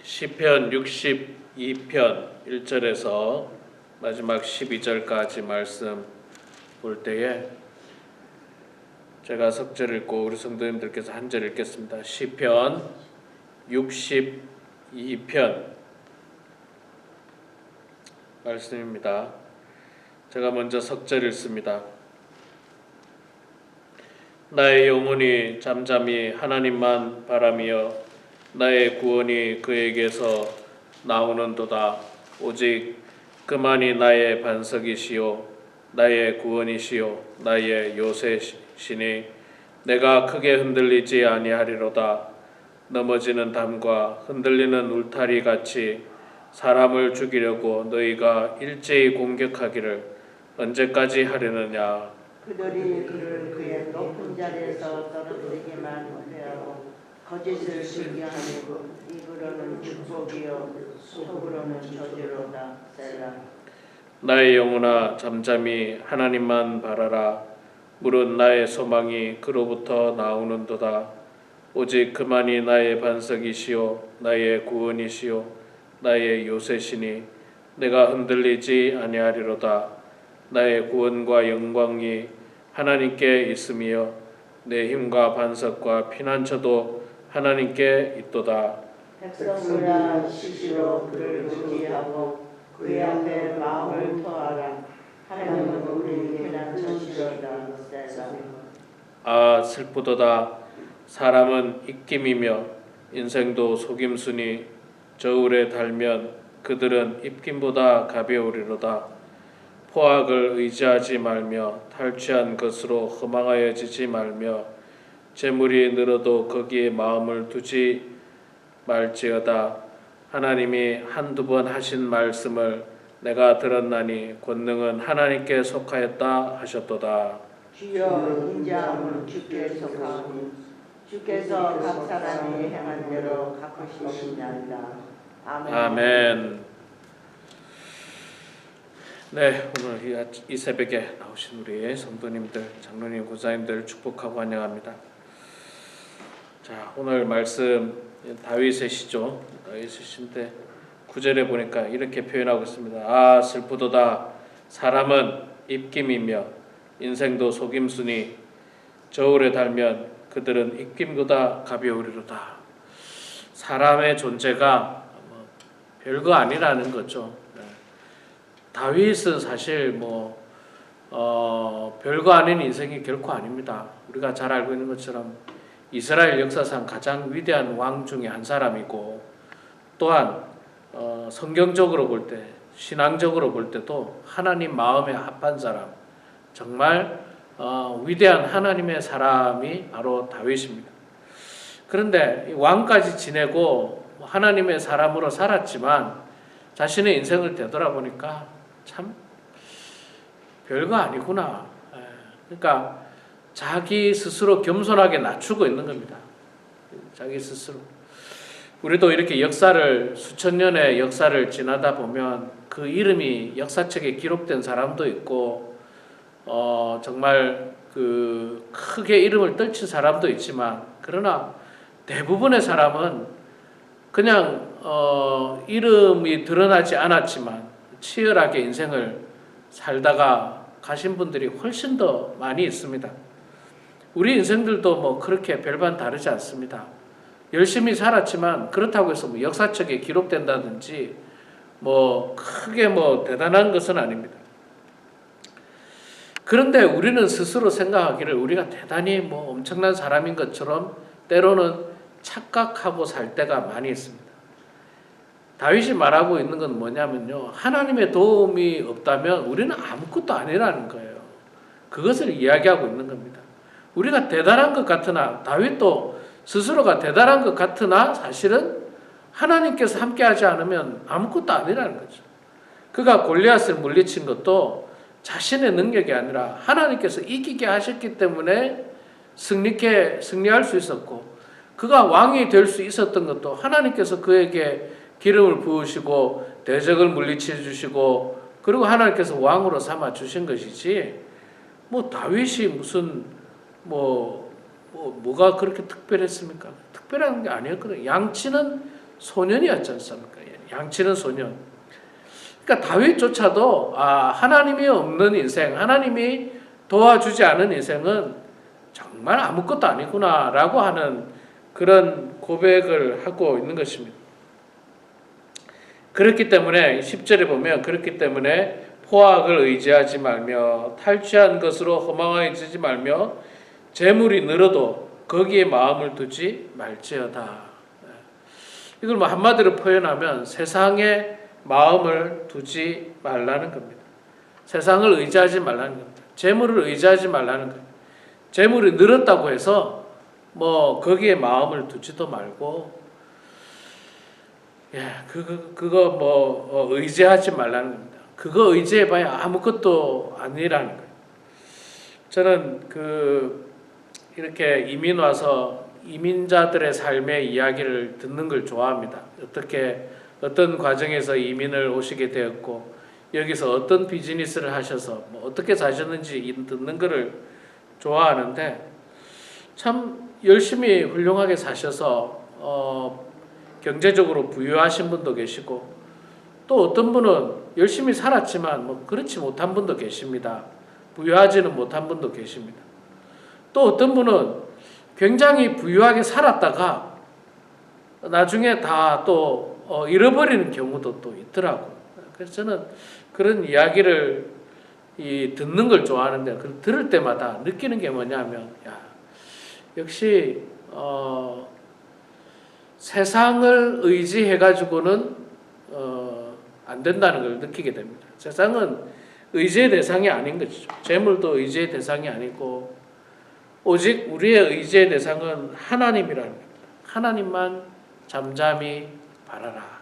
시편 62편 1절에서 마지막 12절까지 말씀 볼 때에 제가 석절 읽고 우리 성도님들께서 한 절 읽겠습니다. 시편 62편 말씀입니다. 제가 먼저 석절 읽습니다. 나의 영혼이 잠잠히 하나님만 바라며 나의 구원이 그에게서 나오는도다. 오직 그만이 나의 반석이시요 나의 구원이시요 나의 요새시니 내가 크게 흔들리지 아니하리로다. 넘어지는 담과 흔들리는 울타리 같이 사람을 죽이려고 너희가 일제히 공격하기를 언제까지 하려느냐. 그들이 그를 그의 높은 자리에서 떨어뜨리기만 하고 거짓을 즐겨하고 입으로는 축복이요 속으로는 저주로다. 셀라. 나의 영혼아 잠잠히 하나님만 바라라. 물은 나의 소망이 그로부터 나오는도다. 오직 그만이 나의 반석이시요 나의 구원이시요 나의 요새시니 내가 흔들리지 아니하리로다. 나의 구원과 영광이 하나님께 있으며 내 힘과 반석과 피난처도 하나님께 있도다. 백성들아 시시로 그를 의지하고 그의 앞에 마음을 토하라. 하나님은 우리 피난처시로다. 셀라. 아 슬프도다. 사람은 입김이며 인생도 속임수니 저울에 달면 그들은 입김보다 가벼우리로다. 포악을 의지하지 말며 탈취한 것으로 허망하여지지 말며 재물이 늘어도 거기에 마음을 두지 말지어다. 하나님이 한두 번 하신 말씀을 내가 들었나니 권능은 하나님께 속하였다 하셨도다. 주여 인자함은 주께 속하오니 주께서 각 사람이 행한 대로 갚으시니이다. 아멘. 아멘. 네, 오늘 이 새벽에 나오신 우리 성도님들, 장로님, 권사님들 축복하고 환영합니다. 자, 오늘 말씀 다윗의 시죠. 다윗의 시인데 9절에 보니까 이렇게 표현하고 있습니다. 아 슬프도다. 사람은 입김이며 인생도 속임수니 저울에 달면 그들은 입김보다 가벼우리로다. 사람의 존재가 별거 아니라는 거죠. 다윗은 사실 별거 아닌 인생이 결코 아닙니다. 우리가 잘 알고 있는 것처럼 이스라엘 역사상 가장 위대한 왕 중에 한 사람이고, 또한 성경적으로 볼 때, 신앙적으로 볼 때도 하나님 마음에 합한 사람, 정말 위대한 하나님의 사람이 바로 다윗입니다. 그런데 왕까지 지내고 하나님의 사람으로 살았지만 자신의 인생을 되돌아보니까 참 별거 아니구나. 그러니까 자기 스스로 겸손하게 낮추고 있는 겁니다. 자기 스스로. 우리도 이렇게 역사를 수천 년의 역사를 지나다 보면 그 이름이 역사책에 기록된 사람도 있고 정말 그 크게 이름을 떨친 사람도 있지만, 그러나 대부분의 사람은 그냥 이름이 드러나지 않았지만 치열하게 인생을 살다가 가신 분들이 훨씬 더 많이 있습니다. 우리 인생들도 그렇게 별반 다르지 않습니다. 열심히 살았지만 그렇다고 해서 역사책에 기록된다든지 크게 대단한 것은 아닙니다. 그런데 우리는 스스로 생각하기를 우리가 대단히 엄청난 사람인 것처럼 때로는 착각하고 살 때가 많이 있습니다. 다윗이 말하고 있는 건 뭐냐면요, 하나님의 도움이 없다면 우리는 아무것도 아니라는 거예요. 그것을 이야기하고 있는 겁니다. 우리가 대단한 것 같으나, 다윗도 스스로가 대단한 것 같으나 사실은 하나님께서 함께하지 않으면 아무것도 아니라는 거죠. 그가 골리앗을 물리친 것도 자신의 능력이 아니라 하나님께서 이기게 하셨기 때문에 승리할 수 있었고, 그가 왕이 될 수 있었던 것도 하나님께서 그에게 기름을 부으시고 대적을 물리쳐 주시고, 그리고 하나님께서 왕으로 삼아 주신 것이지, 다윗이 무슨 뭐가 그렇게 특별했습니까? 특별한 게 아니었거든요. 양치는 소년이었지 않습니까? 양치는 소년. 그러니까 다윗조차도 하나님이 없는 인생, 하나님이 도와주지 않은 인생은 정말 아무것도 아니구나라고 하는 그런 고백을 하고 있는 것입니다. 그렇기 때문에 10절에 보면 그렇기 때문에 포악을 의지하지 말며 탈취한 것으로 허망해지지 말며 재물이 늘어도 거기에 마음을 두지 말지어다. 이걸 뭐 한마디로 표현하면 세상에 마음을 두지 말라는 겁니다. 세상을 의지하지 말라는 겁니다. 재물을 의지하지 말라는 겁니다. 재물이 늘었다고 해서 뭐 거기에 마음을 두지도 말고 그거 뭐 의지하지 말라는 겁니다. 그거 의지해봐야 아무것도 아니라는 거예요. 저는 이렇게 이민 와서 이민자들의 삶의 이야기를 듣는 걸 좋아합니다. 어떤 과정에서 이민을 오시게 되었고 여기서 어떤 비즈니스를 하셔서 뭐 어떻게 사셨는지 듣는 거를 좋아하는데 참 열심히 훌륭하게 사셔서 경제적으로 부유하신 분도 계시고 또 어떤 분은 열심히 살았지만 뭐 그렇지 못한 분도 계십니다. 부유하지는 못한 분도 계십니다. 또 어떤 분은 굉장히 부유하게 살았다가 나중에 다 또 잃어버리는 경우도 또 있더라고요. 그래서 저는 그런 이야기를 듣는 걸 좋아하는데 들을 때마다 느끼는 게 뭐냐면 역시 세상을 의지해 가지고는 안 된다는 걸 느끼게 됩니다. 세상은 의지의 대상이 아닌 것이죠. 재물도 의지의 대상이 아니고 오직 우리의 의지의 대상은 하나님이라는 겁니다. 하나님만 잠잠히 바라라.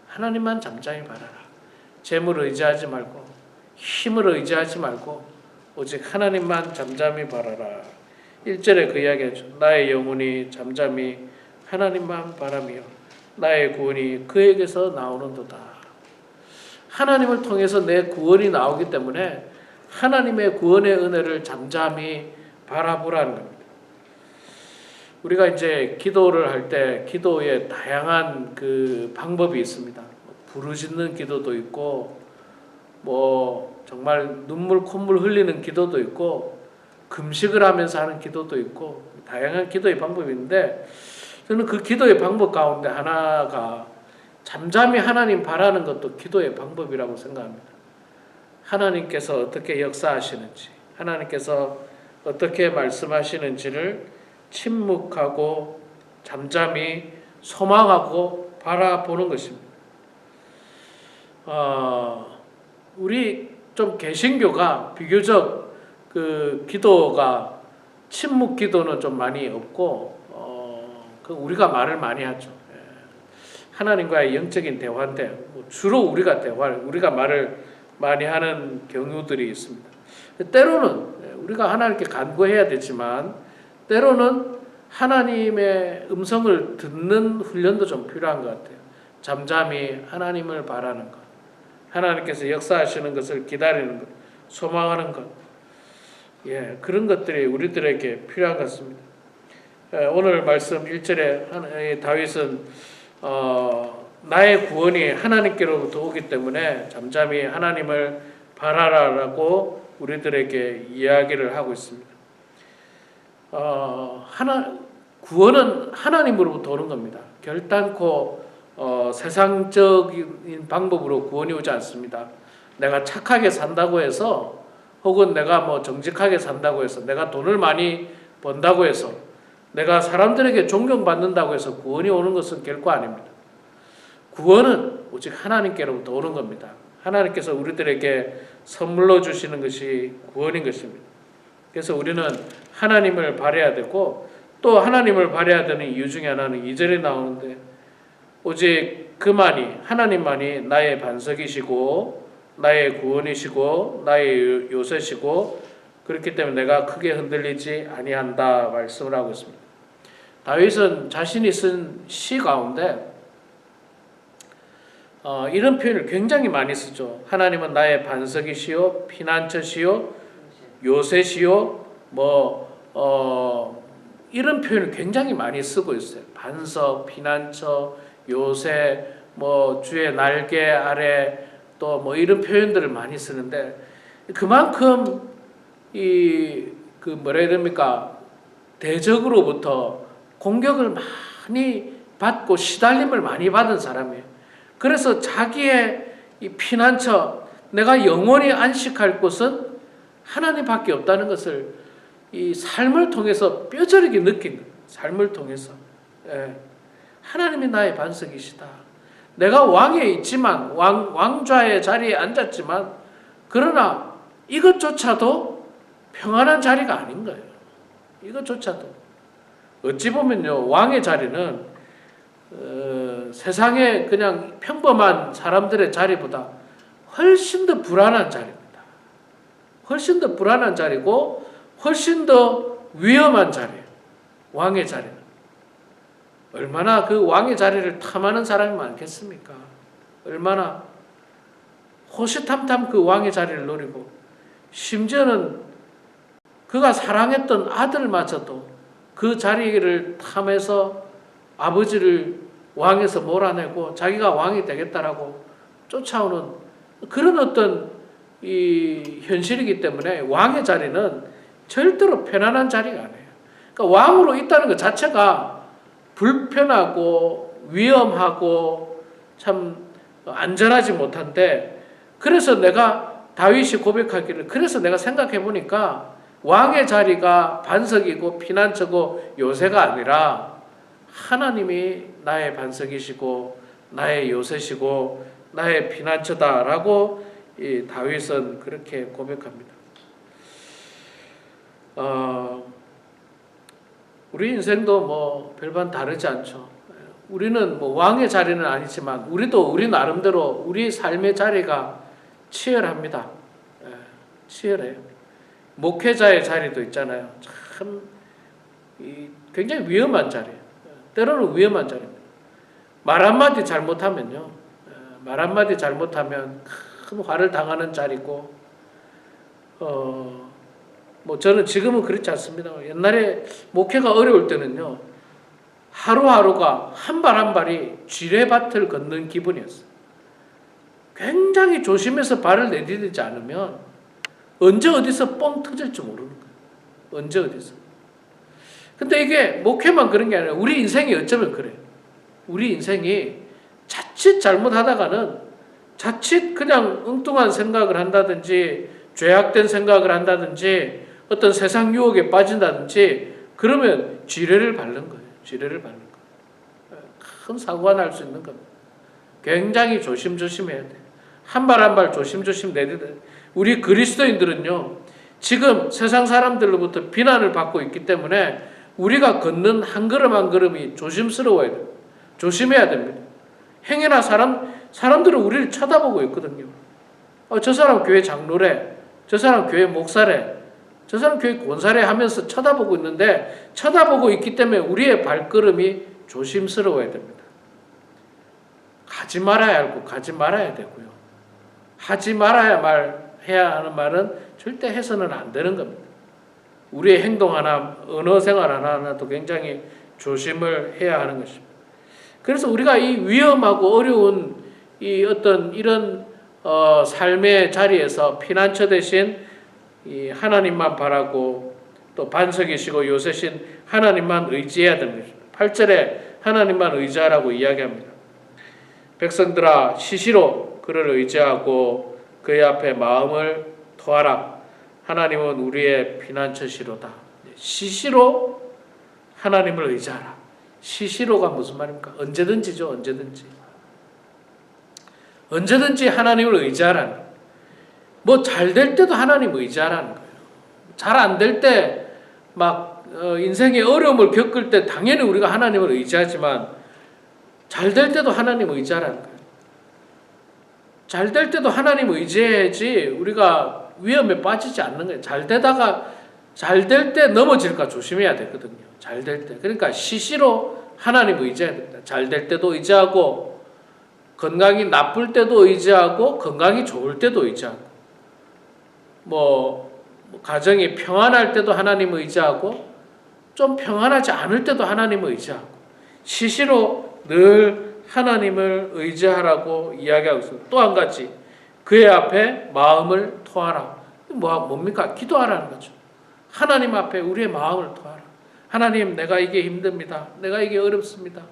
하나님만 잠잠히 바라라. 재물을 의지하지 말고 힘을 의지하지 말고 오직 하나님만 잠잠히 바라라. 1절에 그 이야기하죠. 나의 영혼이 잠잠히 하나님만 바라며 나의 구원이 그에게서 나오는도다. 하나님을 통해서 내 구원이 나오기 때문에 하나님의 구원의 은혜를 잠잠히 바라보라는 겁니다. 우리가 이제 기도를 할 때 기도에 다양한 방법이 있습니다. 부르짖는 기도도 있고 뭐 정말 눈물 콧물 흘리는 기도도 있고 금식을 하면서 하는 기도도 있고 다양한 기도의 방법이 있는데 저는 그 기도의 방법 가운데 하나가 잠잠히 하나님 바라는 것도 기도의 방법이라고 생각합니다. 하나님께서 어떻게 역사하시는지, 하나님께서 어떻게 말씀하시는지를 침묵하고 잠잠히 소망하고 바라보는 것입니다. 우리 좀 개신교가 비교적 기도가 침묵 기도는 좀 많이 없고 우리가 말을 많이 하죠. 하나님과의 영적인 대화인데 주로 우리가 말을 많이 하는 경우들이 있습니다. 때로는 우리가 하나님께 간구해야 되지만 때로는 하나님의 음성을 듣는 훈련도 좀 필요한 것 같아요. 잠잠히 하나님을 바라는 것, 하나님께서 역사하시는 것을 기다리는 것, 소망하는 것, 그런 것들이 우리들에게 필요한 것 같습니다. 오늘 말씀 1절에 다윗은 나의 구원이 하나님께로부터 오기 때문에 잠잠히 하나님을 바라라라고 우리들에게 이야기를 하고 있습니다. 구원은 하나님으로부터 오는 겁니다. 결단코 세상적인 방법으로 구원이 오지 않습니다. 내가 착하게 산다고 해서 혹은 내가 뭐 정직하게 산다고 해서 내가 돈을 많이 번다고 해서 내가 사람들에게 존경받는다고 해서 구원이 오는 것은 결코 아닙니다. 구원은 오직 하나님께로부터 오는 겁니다. 하나님께서 우리들에게 선물로 주시는 것이 구원인 것입니다. 그래서 우리는 하나님을 바라야 되고 또 하나님을 바라야 되는 이유 중에 하나는 2절에 나오는데 오직 그만이 하나님만이 나의 반석이시고 나의 구원이시고 나의 요새시고 그렇기 때문에 내가 크게 흔들리지 아니한다 말씀을 하고 있습니다. 다윗은 자신이 쓴 시 가운데 이런 표현을 굉장히 많이 쓰죠. 하나님은 나의 반석이시요 피난처시요 요새시요 이런 표현을 굉장히 많이 쓰고 있어요. 반석, 피난처, 요새, 뭐 주의 날개 아래 또 뭐 이런 표현들을 많이 쓰는데 그만큼 그 뭐라 해야 됩니까? 대적으로부터 공격을 많이 받고 시달림을 많이 받은 사람이에요. 그래서 자기의 이 피난처, 내가 영원히 안식할 곳은 하나님밖에 없다는 것을 이 삶을 통해서 뼈저리게 느낀 거예요. 삶을 통해서. 하나님이 나의 반석이시다. 내가 왕에 있지만, 왕좌의 자리에 앉았지만, 그러나 이것조차도 평안한 자리가 아닌 거예요. 이것조차도. 어찌 보면요, 왕의 자리는 세상의 그냥 평범한 사람들의 자리보다 훨씬 더 불안한 자리입니다. 훨씬 더 불안한 자리고 훨씬 더 위험한 자리예요. 왕의 자리는. 얼마나 그 왕의 자리를 탐하는 사람이 많겠습니까? 얼마나 호시탐탐 그 왕의 자리를 노리고 심지어는 그가 사랑했던 아들마저도 그 자리를 탐해서 아버지를 왕에서 몰아내고 자기가 왕이 되겠다라고 쫓아오는 그런 어떤 이 현실이기 때문에 왕의 자리는 절대로 편안한 자리가 아니에요. 그러니까 왕으로 있다는 것 자체가 불편하고 위험하고 참 안전하지 못한데, 그래서 내가 다윗이 고백하기를, 그래서 내가 생각해 보니까 왕의 자리가 반석이고 피난처고 요새가 아니라 하나님이 나의 반석이시고 나의 요새시고 나의 피난처다라고 이 다윗은 그렇게 고백합니다. 우리 인생도 뭐 별반 다르지 않죠. 우리는 뭐 왕의 자리는 아니지만 우리 나름대로 우리 삶의 자리가 치열합니다. 치열해요. 목회자의 자리도 있잖아요. 참 굉장히 위험한 자리예요. 때로는 위험한 자리입니다. 말 한마디 잘못하면요. 말 한마디 잘못하면 큰 화를 당하는 자리고, 뭐 저는 지금은 그렇지 않습니다. 옛날에 목회가 어려울 때는요, 하루하루가 한 발 한 발이 지뢰밭을 걷는 기분이었어요. 굉장히 조심해서 발을 내디디지 않으면 언제 어디서 뻥 터질지 모르는 거예요. 언제 어디서. 근데 이게 목회만 그런 게 아니라 우리 인생이 어쩌면 그래요. 우리 인생이 자칫 잘못하다가는 자칫 그냥 엉뚱한 생각을 한다든지 죄악된 생각을 한다든지 어떤 세상 유혹에 빠진다든지 그러면 지뢰를 밟는 거예요. 지뢰를 밟는 거예요. 큰 사고가 날 수 있는 겁니다. 굉장히 조심조심해야 돼요. 한 발 한 발 조심조심 내야 돼요. 우리 그리스도인들은요, 지금 세상 사람들로부터 비난을 받고 있기 때문에 우리가 걷는 한 걸음 한 걸음이 조심스러워야 돼요. 조심해야 됩니다. 행여나 사람들은 우리를 쳐다보고 있거든요. 저 사람 교회 장로래, 저 사람 교회 목사래, 저 사람 교회 권사래 하면서 쳐다보고 있는데, 쳐다보고 있기 때문에 우리의 발걸음이 조심스러워야 됩니다. 가지 말아야 알고 가지 말아야 되고요. 하지 말아야 해야 하는 말은 절대 해서는 안 되는 겁니다. 우리의 행동 하나, 언어 생활 하나도 굉장히 조심을 해야 하는 것입니다. 그래서 우리가 이 위험하고 어려운 이 어떤 이런 삶의 자리에서 피난처 대신 이 하나님만 바라고 또 반석이시고 요새신 하나님만 의지해야 됩니다. 8절에 하나님만 의지하라고 이야기합니다. 백성들아 시시로 그를 의지하고 그의 앞에 마음을 토하라. 하나님은 우리의 피난처시로다. 시시로 하나님을 의지하라. 시시로가 무슨 말입니까? 언제든지죠. 언제든지 하나님을 의지하라는 거예요. 뭐 잘 될 때도 하나님 의지하라는 거예요. 잘 안 될 때 막 인생의 어려움을 겪을 때 당연히 우리가 하나님을 의지하지만 잘 될 때도 하나님 의지하라는 거예요. 잘 될 때도 하나님 의지해야지 우리가 위험에 빠지지 않는 거예요. 잘 될 때 넘어질까 조심해야 되거든요. 잘 될 때. 그러니까 시시로 하나님 의지해야 됩니다. 잘 될 때도 의지하고, 건강이 나쁠 때도 의지하고, 건강이 좋을 때도 의지하고, 뭐 가정이 평안할 때도 하나님 의지하고, 좀 평안하지 않을 때도 하나님 의지하고, 시시로 늘 하나님을 의지하라고 이야기하고 있습니다. 또 한 가지, 그의 앞에 마음을 토하라. 뭡니까? 기도하라는 거죠. 하나님 앞에 우리의 마음을 토하라. 하나님, 내가 이게 힘듭니다. 내가 이게 어렵습니다.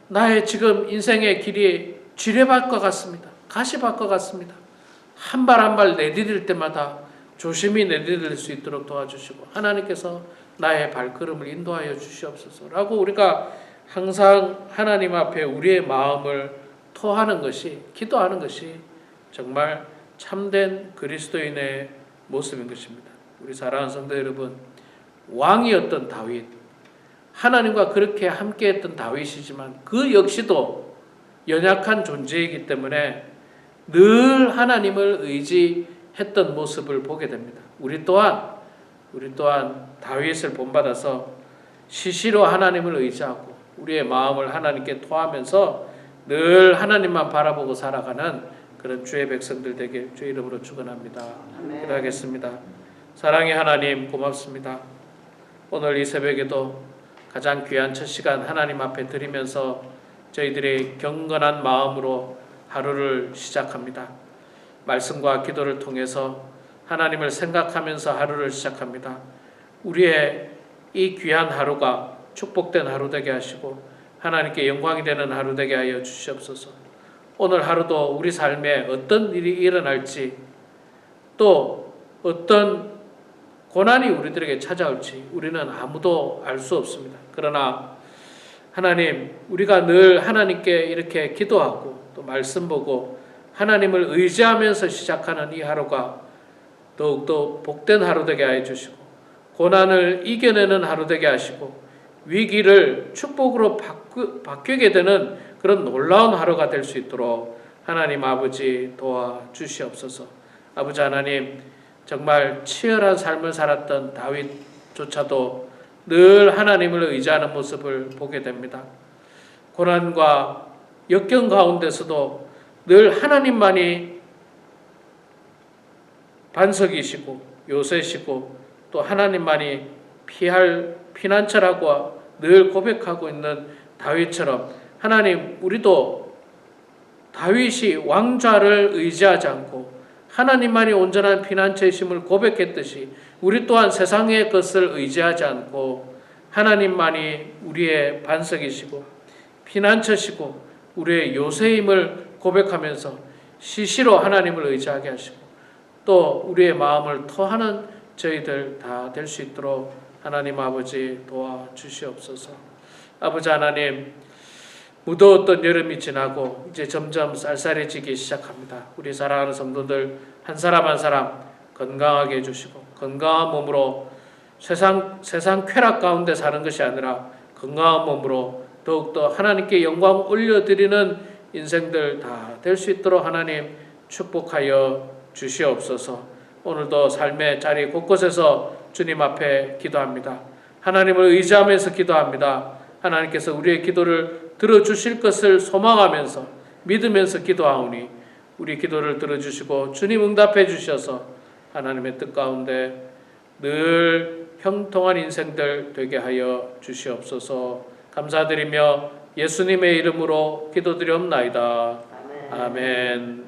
나의 지금 인생의 길이 지뢰밭과 같습니다. 가시밭과 같습니다. 한 발 한 발 내디딜 때마다 조심히 내디딜 수 있도록 도와주시고 하나님께서 나의 발걸음을 인도하여 주시옵소서라고 우리가 항상 하나님 앞에 우리의 마음을 토하는 것이, 기도하는 것이 정말 참된 그리스도인의 모습인 것입니다. 우리 사랑하는 성도 여러분, 왕이었던 다윗, 하나님과 그렇게 함께했던 다윗이지만 그 역시도 연약한 존재이기 때문에 늘 하나님을 의지했던 모습을 보게 됩니다. 우리 또한 다윗을 본받아서 시시로 하나님을 의지하고 우리의 마음을 하나님께 토하면서 늘 하나님만 바라보고 살아가는 그런 주의 백성들 되길 주의 이름으로 축원합니다. 기도하겠습니다. 사랑의 하나님, 고맙습니다. 오늘 이 새벽에도 가장 귀한 첫 시간 하나님 앞에 드리면서 저희들이 경건한 마음으로 하루를 시작합니다. 말씀과 기도를 통해서 하나님을 생각하면서 하루를 시작합니다. 우리의 이 귀한 하루가 축복된 하루 되게 하시고 하나님께 영광이 되는 하루 되게 하여 주시옵소서. 오늘 하루도 우리 삶에 어떤 일이 일어날지, 또 어떤 고난이 우리들에게 찾아올지 우리는 아무도 알 수 없습니다. 그러나 하나님, 우리가 늘 하나님께 이렇게 기도하고 또 말씀 보고 하나님을 의지하면서 시작하는 이 하루가 더욱더 복된 하루 되게 하여 주시고 고난을 이겨내는 하루 되게 하시고 위기를 축복으로 바뀌게 되는 그런 놀라운 하루가 될 수 있도록 하나님 아버지 도와주시옵소서. 아버지 하나님, 정말 치열한 삶을 살았던 다윗조차도 늘 하나님을 의지하는 모습을 보게 됩니다. 고난과 역경 가운데서도 늘 하나님만이 반석이시고 요새시고 또 하나님만이 피할 피난처라고 늘 고백하고 있는 다윗처럼 하나님, 우리도 다윗이 왕좌를 의지하지 않고 하나님만이 온전한 피난처이심을 고백했듯이 우리 또한 세상의 것을 의지하지 않고 하나님만이 우리의 반석이시고 피난처시고 우리의 요새임을 고백하면서 시시로 하나님을 의지하게 하시고 또 우리의 마음을 토하는 저희들 다 될 수 있도록 하나님 아버지 도와주시옵소서. 아버지 하나님, 무더웠던 여름이 지나고 이제 점점 쌀쌀해지기 시작합니다. 우리 사랑하는 성도들 한 사람 한 사람 건강하게 해주시고 건강한 몸으로 세상 쾌락 가운데 사는 것이 아니라 건강한 몸으로 더욱더 하나님께 영광 올려드리는 인생들 다 될 수 있도록 하나님 축복하여 주시옵소서. 오늘도 삶의 자리 곳곳에서 주님 앞에 기도합니다. 하나님을 의지하면서 기도합니다. 하나님께서 우리의 기도를 들어주실 것을 소망하면서 믿으면서 기도하오니 우리 기도를 들어주시고 주님 응답해 주셔서 하나님의 뜻 가운데 늘 형통한 인생들 되게 하여 주시옵소서. 감사드리며 예수님의 이름으로 기도드리옵나이다. 아멘.